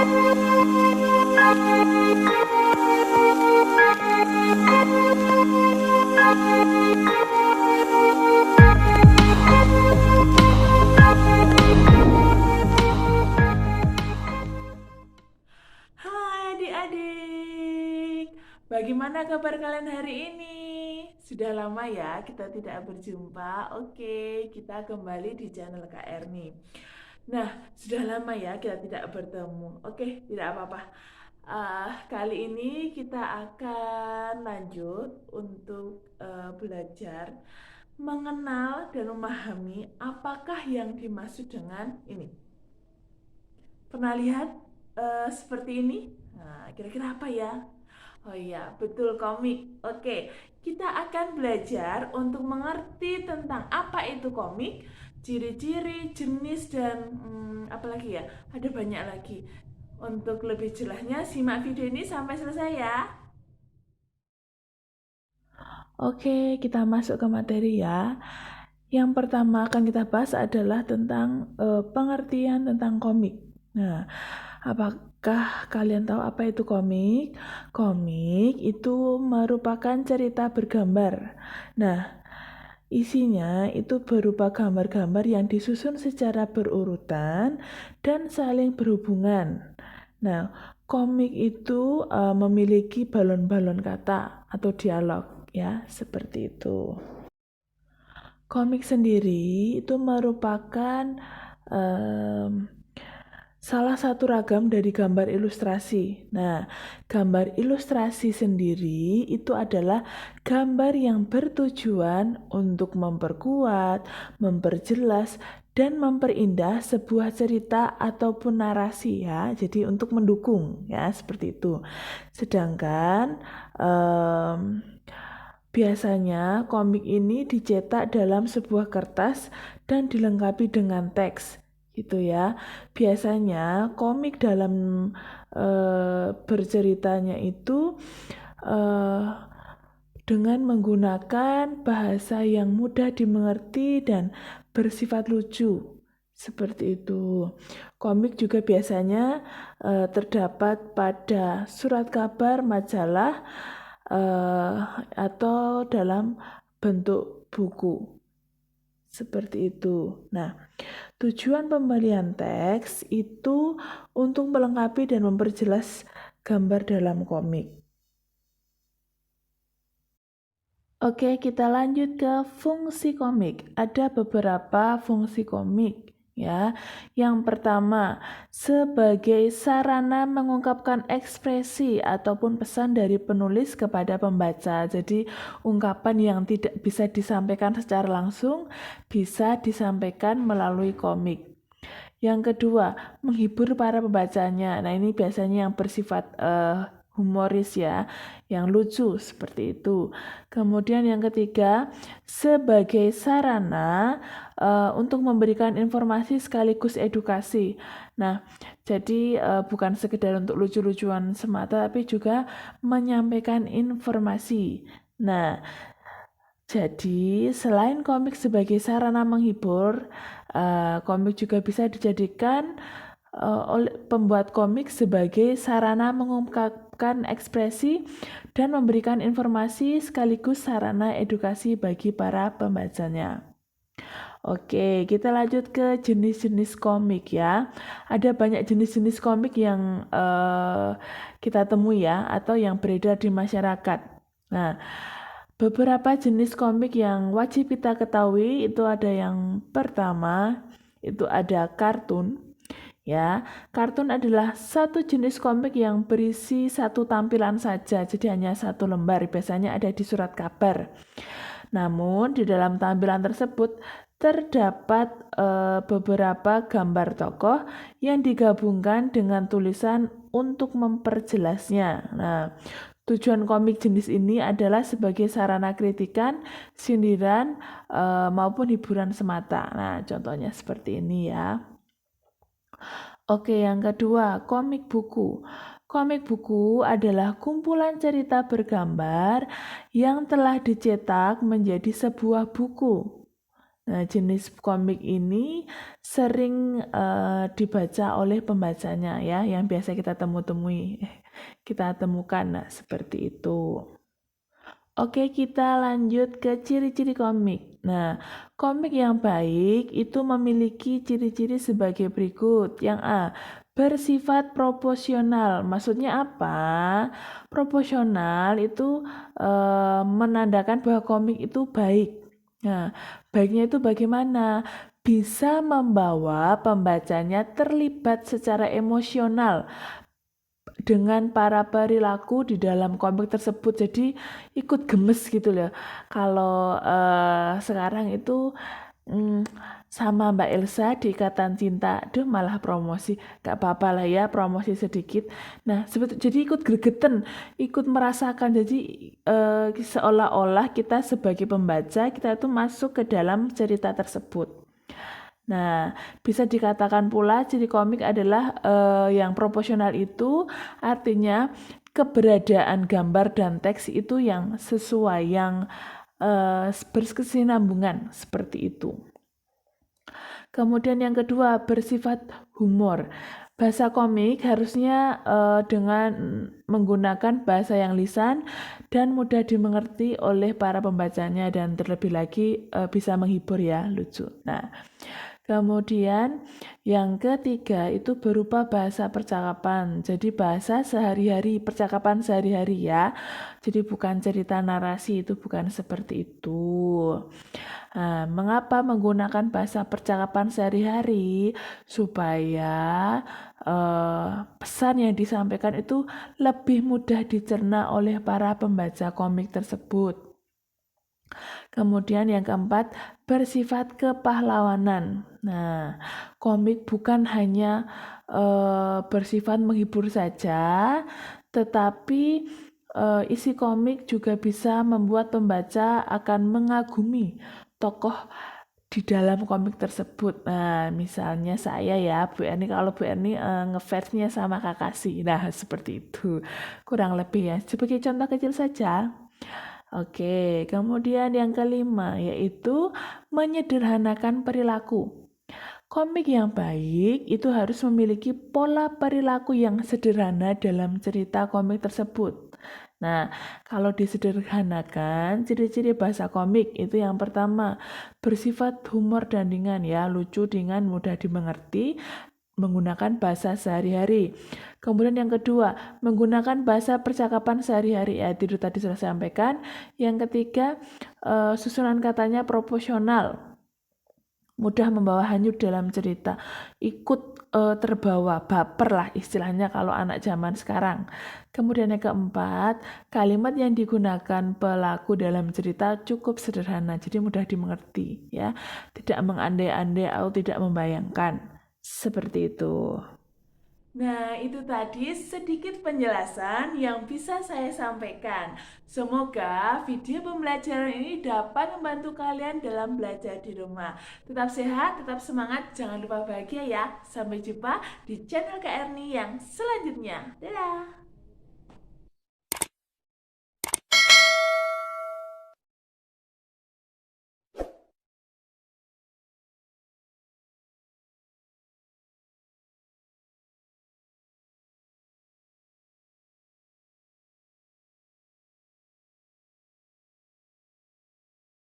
Hai adik-adik, bagaimana kabar kalian hari ini? Sudah lama ya kita tidak berjumpa. Oke, kita kembali di channel Kak Erni. Nah, sudah lama ya kita tidak bertemu. Oke, tidak apa-apa. Kali ini kita akan lanjut untuk belajar mengenal dan memahami apakah yang dimaksud dengan ini. Pernah lihat seperti ini? Nah, kira-kira apa ya? Oh iya, betul, komik. Oke, kita akan belajar untuk mengerti tentang apa itu komik, ciri-ciri, jenis, dan apa lagi ya? Ada banyak lagi. Untuk lebih jelasnya, simak video ini sampai selesai ya. Oke, kita masuk ke materi ya. Yang pertama akan kita bahas adalah tentang pengertian tentang komik. Nah, apakah kalian tahu apa itu komik? Komik itu merupakan cerita bergambar. Nah, isinya itu berupa gambar-gambar yang disusun secara berurutan dan saling berhubungan. Nah, komik itu memiliki balon-balon kata atau dialog ya, seperti itu. Komik sendiri itu merupakan salah satu ragam dari gambar ilustrasi. Nah, gambar ilustrasi sendiri itu adalah gambar yang bertujuan untuk memperkuat, memperjelas, dan memperindah sebuah cerita ataupun narasi ya. Jadi untuk mendukung ya, seperti itu. Sedangkan biasanya komik ini dicetak dalam sebuah kertas dan dilengkapi dengan teks gitu ya. Biasanya komik dalam berceritanya itu dengan menggunakan bahasa yang mudah dimengerti dan bersifat lucu. Seperti itu. Komik juga biasanya terdapat pada surat kabar, majalah, atau dalam bentuk buku. Seperti itu. Nah, tujuan pembelian teks itu untuk melengkapi dan memperjelas gambar dalam komik. Oke, kita lanjut ke fungsi komik. Ada beberapa fungsi komik ya. Yang pertama, sebagai sarana mengungkapkan ekspresi ataupun pesan dari penulis kepada pembaca. Jadi, ungkapan yang tidak bisa disampaikan secara langsung bisa disampaikan melalui komik. Yang kedua, menghibur para pembacanya. Nah, ini biasanya yang bersifat humoris ya, yang lucu seperti itu. Kemudian yang ketiga, sebagai sarana untuk memberikan informasi sekaligus edukasi. Nah, jadi bukan sekedar untuk lucu-lucuan semata, tapi juga menyampaikan informasi. Nah, jadi selain komik sebagai sarana menghibur, komik juga bisa dijadikan oleh pembuat komik sebagai sarana mengungkapkan ekspresi dan memberikan informasi sekaligus sarana edukasi bagi para pembacanya. Oke, kita lanjut ke jenis-jenis komik ya. Ada banyak jenis-jenis komik yang kita temui ya, atau yang beredar di masyarakat. Nah, beberapa jenis komik yang wajib kita ketahui itu ada yang pertama, itu ada kartun. Ya, kartun adalah satu jenis komik yang berisi satu tampilan saja, jadi hanya satu lembar, biasanya ada di surat kabar. Namun di dalam tampilan tersebut terdapat beberapa gambar tokoh yang digabungkan dengan tulisan untuk memperjelasnya. Nah, tujuan komik jenis ini adalah sebagai sarana kritikan, sindiran, maupun hiburan semata. Nah, contohnya seperti ini ya. Oke, yang kedua, komik buku. Komik buku adalah kumpulan cerita bergambar yang telah dicetak menjadi sebuah buku. Nah, jenis komik ini sering dibaca oleh pembacanya ya, yang biasa kita kita temukan. Nah, seperti itu. Oke, kita lanjut ke ciri-ciri komik. Nah, komik yang baik itu memiliki ciri-ciri sebagai berikut. Yang A, bersifat proporsional. Maksudnya apa? Proporsional itu menandakan bahwa komik itu baik. Nah, baiknya itu bagaimana? Bisa membawa pembacanya terlibat secara emosional dengan para perilaku di dalam komik tersebut, jadi ikut gemes gitu loh. Kalau sekarang itu sama Mbak Elsa di Ikatan Cinta, malah promosi, gak apa-apa lah ya, promosi sedikit. Nah, jadi ikut gregeten, ikut merasakan, jadi seolah-olah kita sebagai pembaca, kita itu masuk ke dalam cerita tersebut. Nah, bisa dikatakan pula ciri komik adalah yang proporsional itu artinya keberadaan gambar dan teks itu yang sesuai, yang berkesinambungan seperti itu. Kemudian yang kedua, bersifat humor. Bahasa komik harusnya dengan menggunakan bahasa yang lisan dan mudah dimengerti oleh para pembacanya, dan terlebih lagi bisa menghibur ya, lucu. Nah, kemudian yang ketiga itu berupa bahasa percakapan. Jadi bahasa sehari-hari, percakapan sehari-hari ya. Jadi bukan cerita narasi, itu bukan seperti itu. Nah, mengapa menggunakan bahasa percakapan sehari-hari? Supaya pesan yang disampaikan itu lebih mudah dicerna oleh para pembaca komik tersebut. Kemudian yang keempat, bersifat kepahlawanan. Nah, komik bukan hanya bersifat menghibur saja, tetapi isi komik juga bisa membuat pembaca akan mengagumi tokoh di dalam komik tersebut. Nah, misalnya saya ya, Bu Erni, kalau Bu Erni ngefansnya sama Kakashi. Nah, seperti itu. Kurang lebih ya. Sebagai contoh kecil saja. Oke, kemudian yang kelima yaitu menyederhanakan perilaku. Komik yang baik itu harus memiliki pola perilaku yang sederhana dalam cerita komik tersebut. Nah, kalau disederhanakan, ciri-ciri bahasa komik itu yang pertama, bersifat humor dan ringan ya, lucu, ringan, mudah dimengerti, menggunakan bahasa sehari-hari. Kemudian yang kedua, menggunakan bahasa percakapan sehari-hari, ya itu tadi sudah saya sampaikan. Yang ketiga, susunan katanya proporsional, mudah membawa hanyut dalam cerita, ikut terbawa, baper lah istilahnya kalau anak zaman sekarang. Kemudian yang keempat, kalimat yang digunakan pelaku dalam cerita cukup sederhana, jadi mudah dimengerti ya, tidak mengandai-andai atau tidak membayangkan. Seperti itu. Nah, itu tadi sedikit penjelasan yang bisa saya sampaikan. Semoga video pembelajaran ini dapat membantu kalian dalam belajar di rumah. Tetap sehat, tetap semangat, jangan lupa bahagia ya. Sampai jumpa di channel Kak Erni yang selanjutnya. Dadah!